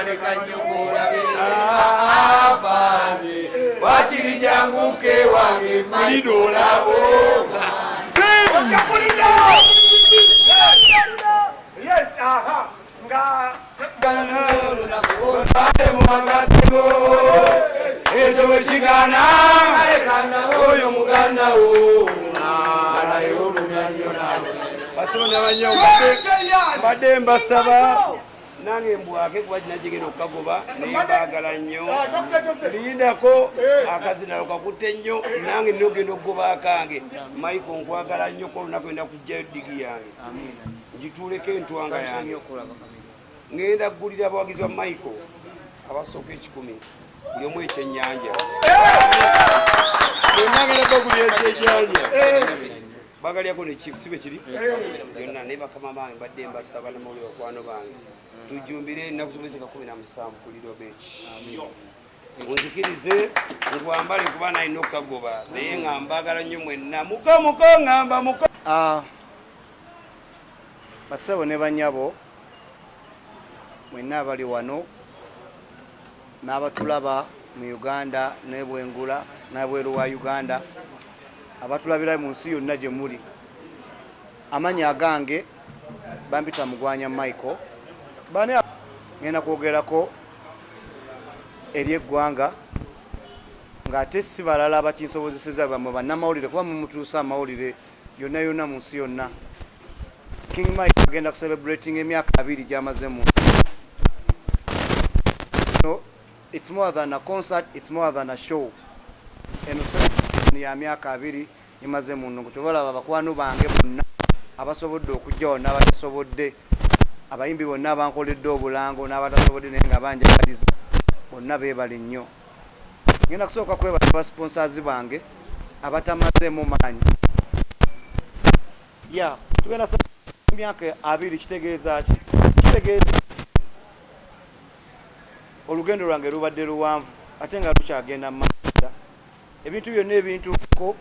waleka nyokola afaze wakiri jangu ke wange lido labo yes aha nga kanalo na kuone mumagatego ejo wechigana alekana oyo muganda wo alayo munanyo nawe basona banyo bademba saba nange mbwake kuba kinajigeno kagoba nembagala nnyo lindako akazina kakutte nnyo nange nogenda okugoba akange Michael nkwagala nnyo ko lunaku enda kujjayo digi yange ngituuleko entwanga yange ngenda kugulira abawagizi ba Michael abasooka 10 buli omu ekyennyanja nangenda bagulira ekyennyanja bagalyako nekisibe kiri byonna naye bakama bange badde mbasaba namawulire bakwano bange tujumbire ennaku zomwezi 17 ku Lido Beach munzikirize ngwambale kuba nalina okukagoba naye nga mbagala nnyo mwenna muko ngamba muko basabo ne banyabo mwenna abali wano n'abatulaba mu Uganda n'ebwengula n'abweru wa Uganda abatulabira mu nsi yonna gye muli amanya agange bampita Mugwanya Michael bane ngenda kwogerako eri eggwanga ng'ate si balala abakinsobozeseza bamwe bannamawulire kuba mumutuusa amawulire yonna yonna mu nsi yonna King Michael agenda kucelebrating emyaka 2 gy'amaze mu it's more than a concert, it's more than a show. Eno celebration ya myaka 2 imaze mu nnungu tobalaba bakwano bange bonna abasobodde okujja n'abatasobodde abayimbi bonna abankoledde obulango n'abatasobodde naye nga banjagaliza bonna beebale nnyo. Ngenda kusooka kwebaza ba sponsors bange abatamazeemu maanyi. Tugenda myaka 2 kitegeeza ki? Kitegeeza olugendo lwange lubadde luwanvu ate nga lukyagenda manda ebintu byonna ebintu ko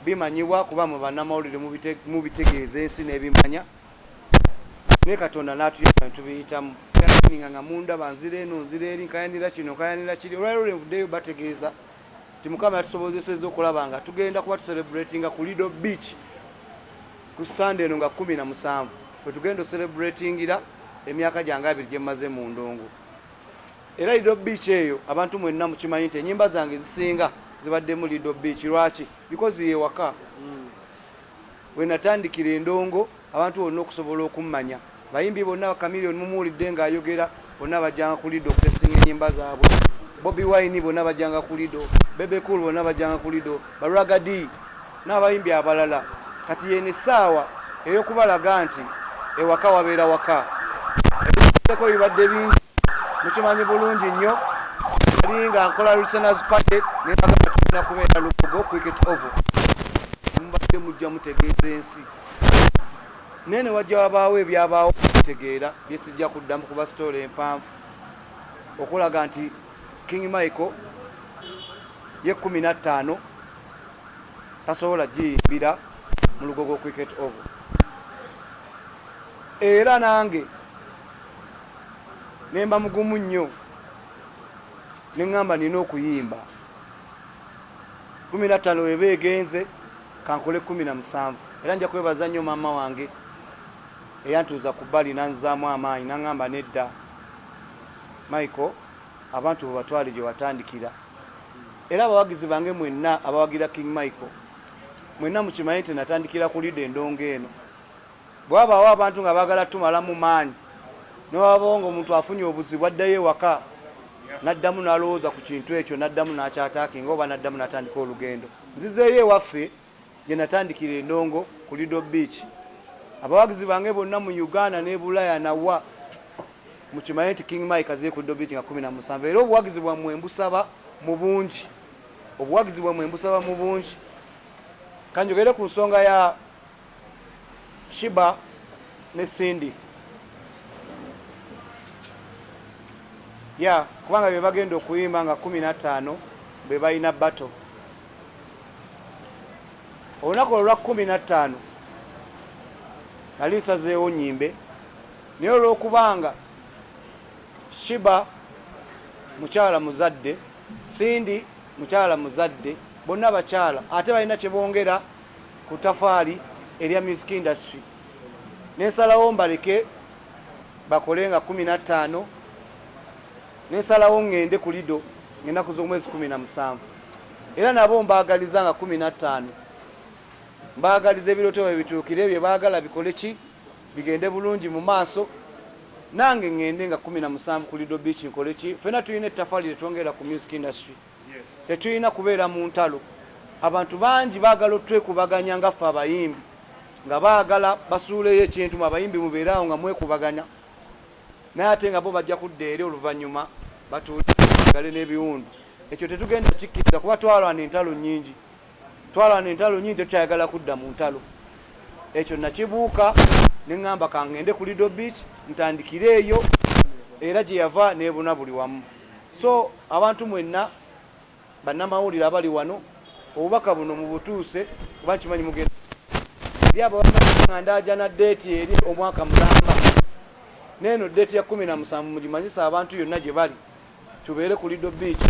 bimanyibwa kuba mu bannamawulire mubitegeeza ensi n'ebimanya ne Katonda n'atuyamba tubiyitamu kaninga nga munda banzire eno nzire eri nkayanira kino nkayanira kiri olwaliro lwenvuddeyo bategeeza ti Mukama yatusobozesezza okulaba nga tugenda kuba tucelebratinga ku Lido Beach ku Sunday eno nga 17 bwe tugenda ocelebratingira emyaka gyange 2 gye mmaze mu ndongo. Era Lido Beach eyo abantu mwenna mukimanyi nti ennyimba zange zisinga zibadde mu Lido Beach. Lwaki? Because ye waka we natandikira endongo abantu bonna okusobola okummanya bayimbi bonna Chameleone mumuwulidde ng'ayogera bonna bajjanga ku Lido testing ennyimba zaabwe. Bobby Wine bonna bajjanga ku Lido, Bebe Cool bonna bajjanga ku Lido, Baragadi n'abayimbi abalala. Kati yene saawa ey'okubalaga nti ewaka wabeera waka ebiko bibadde bingi mukimanyi bulungi nnyo ali nga nkola listeners party nebagamba tulina kubeera Lugogo cricket oval mbadde mujja mutegeeza ensi nene wajja wabaawo ebyabaawo kutegeera byesijja kuddamu kuba story empanvu okulaga nti King Michael ye 15 tasobola giyimbira mu Lugogo cricket oval era nange nemba mugumu nnyo neŋŋamba nina okuyimba 15 weba egenze kankole 17 era nja kwebaza nnyo maama wange eyantuuza ku bbali nanzaamu amaanyi naŋŋamba nedda Michael abantu bebatwale gye watandikira era abawagizi bange mwenna abawagira King Michael mwenna mukimanyi nti natandikira ku Lido endongo eno bwabaawo abantu nga baagala tumalamu maanyi n'owabawo omuntu afunye obuzibu addayo ewaka n'addamu n'alowooza ku kintu ekyo n'addamu n'akyataakinga oba n'addamu n'atandika olugendo nzizeeyo ewaffe gye natandikira endongo ku Lido Beach. Abawagizi bange bonna mu Uganda ne Bulaya nawa mukimanyi nti King Mike aziye ku Lido Beach nga 17 era obuwagizi bwammwe mbusaba mu bungi kanjogere ku nsonga ya Shiba ne Cindy kubanga be bagenda okuyimba nga 15 be balina battle olunaku olwa 15 nali nsazeewo nyimbe naye olw'okubanga Shiba mukyala muzadde, Sindi mukyala muzadde, bonna bakyala ate balina kye bongera ku tafaali erya music industry. Nensalawo mbaleke bakole nga 15, nensalawo ngende ku lido ng'ennaku z'omwezi 17, era nabo mbaagaliza nga 15, mbaagaliza ebirooto bye bituukire bye baagala bikole ki bigende bulungi mu maaso, nange ngende nga 17 ku lido beach nkole ki. Ffenna tulina ettafaali lyetwongera ku music industry, tetulina kubeera mu ntalo. Abantu bangi baagala otwekubaganya nga ffe abayimbi, nga baagala basuuleyo ekintu mu abayimbi mubeerawo nga mwekubaganya, naye ate nga bo bajja kudda eri oluvannyuma batuugale n'ebiwundu. Ekyo tetugenda kikkiriza kuba twalwana entalo nnyingi, tetukyayagala kudda mu ntalo. Ekyo nakibuuka ne ŋŋamba kangende ku Lido Beach ntandikire eyo, era gye yava neebuna buli wamu. So abantu mwenna bannamawulire abali wano, obubaka buno mu butuuse kuba nkimanyi mugenda eri abamanyi nga ndaaja na deeti eri omwaka mulamba, neeno deeti ya 17 mugimanyisa abantu yonna gye bali, tubeere ku Lido Beach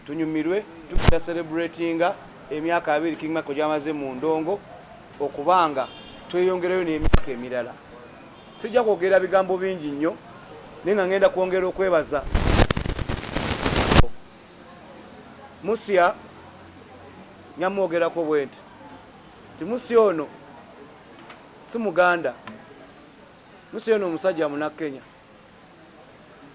tunyumirwe, tugenda celebratinga emyaka 2 King Michael gy'amaze mu ndongo, okubanga tweyongereyo n'emyaka emirala. Sijja kwogera bigambo bingi nnyo, naye nga ngenda kwongera okwebaza Musya nyamwogerako bwe nti Musya ono si Muganda, Musya ono omusajja Munnakenya.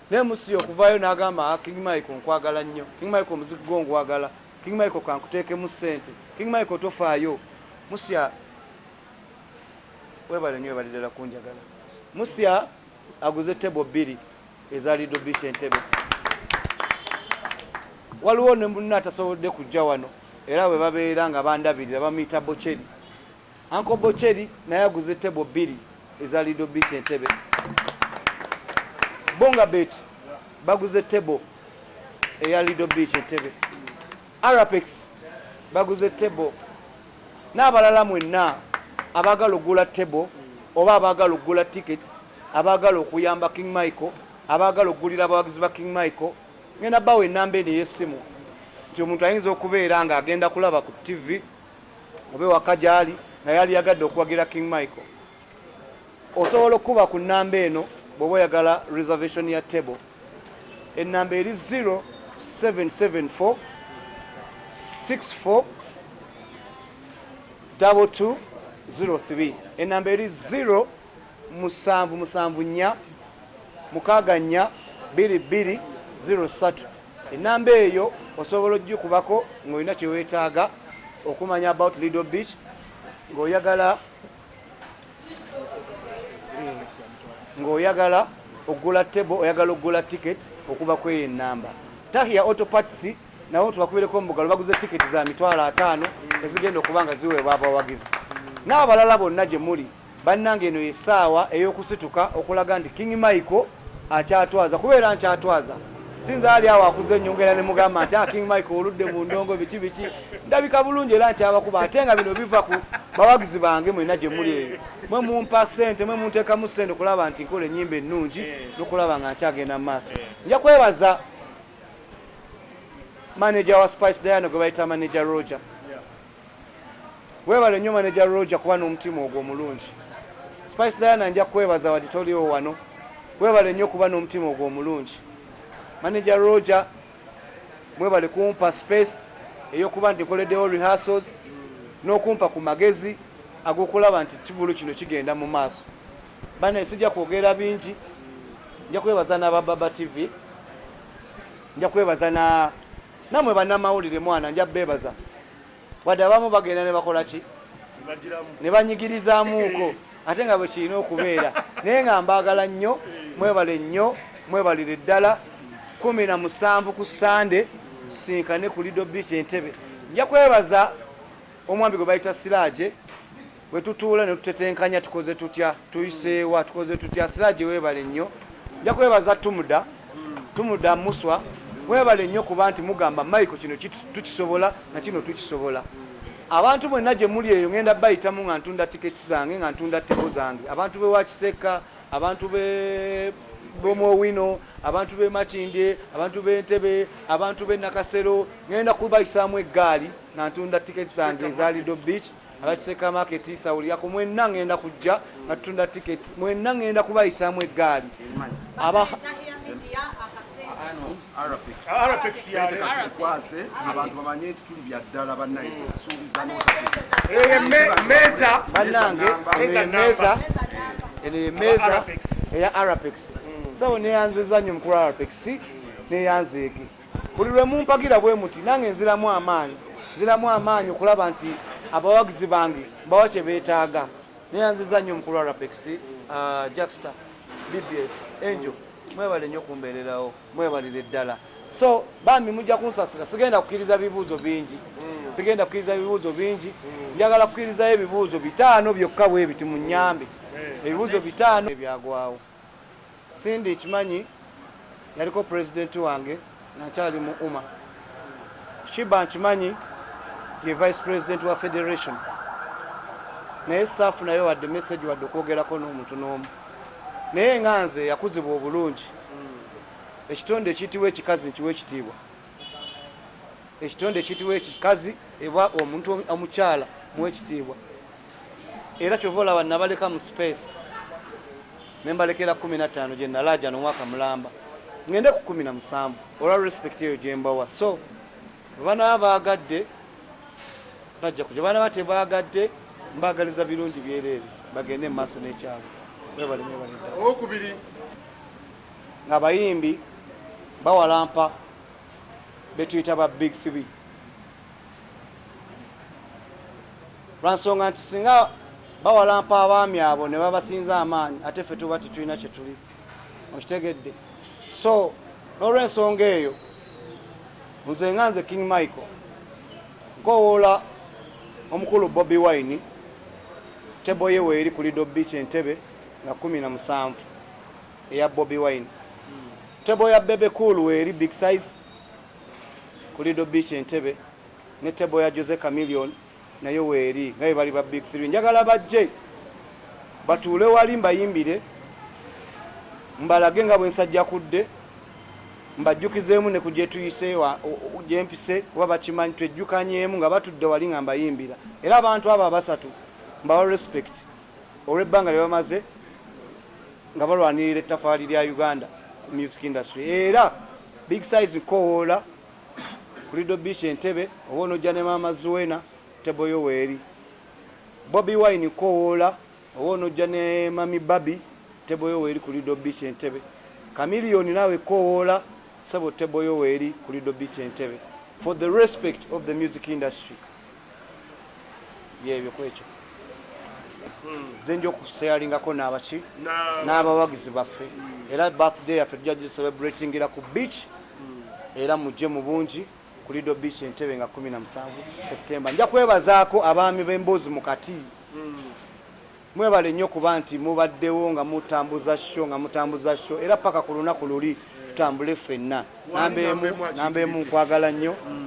Naye Musya okuvaayo n'agamba King Michael nkwagala nnyo, King Michael omuziki gwo ngwagala, King Michael kankuteekemu ssente, King Michael tofaayo. Musya webale nnyo webale ddala kunjagala. Musya aguze tebo 2 eza Lido Beach Entebbe. Waliwo ne munna atasobodde kujja wano, era bwe babeera nga bandabirira bamuyita Bocheri. Uncle Bocheri naye aguze tebo 2 eza Lido Beach Entebbe. Bonga Bet baguze tebo eya Lido Beach Entebbe. Arapex baguze tebo. N'abalala mwenna abaagala okugula tebo oba abaagala okugula tickets, abaagala okuyamba King Michael, abaagala okugulira abawagizi ba King Michael, ngenda bawe ennamba eno ey'essimu nti omuntu ayinza okubeera nga agenda kulaba ku TV oba ewaka gy'ali naye aliyagadde okuwagira King Michael. Osobola okuba ku nnamba eno bw'oba oyagala reservation ya table. Ennamba eri 0774 64 2203. Ennamba eri 0 musanvu musanvu nnya mukaaga nnya 2203. Ennamba eyo osobola ogikubako ng'olina kye weetaaga okumanya about Lido Beach, ng'oyagala okugula table, oyagala okugula ticket okuba kweyo ennamba. Tahia Auto Parts nawo tubakubireko omubugalo baguze ticket za $500 ezigenda okuba nga ziweebwa abawagizi. N'abalala bonna gye muli bannange eno essaawa ey'okusituka okulaga nti King Michael akyatwaza, kubeera nkyatwaza. Sinza ali awo akuze nnyongera ne mugamba nti King Michael oludde mu ndongo biki ndabika bulungi era nkyabakuba, ate nga bino biva ku bawagizi bange mwenna gye muli eyo. Mwe mumpa ssente, mwe munteekamu ssente okulaba nti nkola ennyimba ennungi n'okulaba nga nkyagenda mu maaso. Nja kwebaza manager wa Spice Diana gwe bayita manager Roger. Webale nnyo manager Roger kuba n'omutima ogwo omulungi. Spice Diana nja kwebaza wali toliwo wano. Webale nnyo kuba n'omutima ogwo omulungi. Manager Roger mwebale kumpa space ey'okuba nti nkoleddewo rehearsals n'okumpa ku magezi ag'okulaba nti kivulu kino kigenda mu maaso. Bana sijja kwogera bingi, nja kwebaza n'Abababa TV, nja kwebaza namwe bannamawulire mwana nja bebaza. Wadde abamu bagenda ne bakola ki? Ne banyigirizaamuuko ate nga bwe kirina okubeera. Naye nga mbaagala nnyo, mwebale nnyo, mwebalire ddala. 17 ku Sande sinkane ku Lido Beach Entebbe. Nja kwebaza omwambi gwe bayita Siraje, bwe tutuula ne tutetenkanya tukoze tutya, tuyiseewa tukoze tutya. Siraje weebale nnyo. Nja kwebaza Tumuda Muswa, webale nnyo kuba nti mugamba Michael kino tukisobola na kino tukisobola. Abantu mwenna gye muli eyo ngenda bayitamu nga ntunda tiketi zange, nga ntunda tebo zange. Abantu be Wakiseka, abantu b'Omowino, abantu b'e Makindye, abantu b'Entebbe, abantu b'e Nakasero, ngenda kubayisaamu eggaali nga ntunda tickets zange eza Lido Beach, abakiseka market sawulirako mwenna ngenda kujja nga tutunda tickets, mwenna ngenda kubayisaamu eggaali. Arapex ya kwase abantu bamanye nti tuli bya ddala bannayise kusuubiza meza bannange meza eya Arapex. So neyanziza nnyo mukulu Arapex neyanzeeke buli lwe mumpagira bwe muti nange nziramu amaanyi okulaba nti abawagizi bange bawa kye beetaaga. Neyanziza nnyo mukulu Arapex, Jackster, BBS, Angel, mwebale nnyo kumbeererawo, mwebalire ddala. So bambi mujja kunsasira, sigenda kukkiriza bibuuzo bingi, njagala kukkirizayo ebibuuzo 5 byokka bwe biti mu nnyambe. Ebibuuzo 5 ebyagwawo. Sindi kimanyi yaliko president wange nakyali mu Uma. Shiba nkimanyi ti vice president wa federation. Naye saafu nayo wadde message wadde okwogerako n'omuntu n'omu. Naye nganze yakuzibwa obulungi. Ekitonde ekiyitibwa ekikazi nkiwa ekitiibwa. Ekitonde ekiyitibwa ekikazi eba omuntu omukyala muwe ekitiibwa. Era kyova olaba nabaleka mu space. Nembalekera 15 gye nalaja n'omwaka mulamba. Ngende ku 17 olwa respect eyo gye mbawa. So bana baagadde bajja kujja, bana batebaagadde mbagaliza birungi byereere bagende mu maaso n'ekyalo. Mwebale okubiri nga bayimbi bawalampa betuyita ba big 3. Lwansonga nti singa bawalampa abaami abo ne babasinza amaanyi ate ffe tuba tetulina kye tuli. Okitegedde? So n'olw'ensonga eyo nze nga nze King Michael nkowoola omukulu Bobi Wine tebo ye weeri ku Lido Beach Entebbe nga 17 eya Bobi Wine. Tebo ya Bebe Cool weeri big size ku Lido Beach Entebbe ne tebo ya Jose Chameleon nayo weeri nga bali ba big 3. Njagala bajje batuule wali mbayimbire mbalage nga bwe nsajja kudde mbajjukizeemu ne kujje tuyise gyempise kuba bakimanyi twejjukanyeemu nga batudde wali nga mbayimbira. Era abantu abo abasatu mbawa respect olw'ebbanga lye bamaze nga balwanirira ettafaali lya Uganda music industry. Era big size nkowoola ku Lido Beach Entebbe oba onojja ne Maama Zuwena tebo yo weeri. Bobi Wine nkowoola oba onojja ne Mami Babi tebo yo weeri ku Lido Beach Entebbe. Chameleon nawe kowoola sabo tebo yo weeri ku Lido Beach Entebbe. For the respect of the music industry. Yebyo kwekyo. Zenjo kuseyalingako n'abaki n'abawagizi baffe. Era birthday yaffe tujja celebrating era ku beach. Era mujje mu bungi ku Lido Beach Entebbe nga 17 September. Nja kwebazaako abaami b'emboozi mu kati. Mwebale nnyo kuba nti mubaddewo nga mutambuza show era paka ku lunaku luli tutambule ffenna. Nambeemu nkwagala nnyo.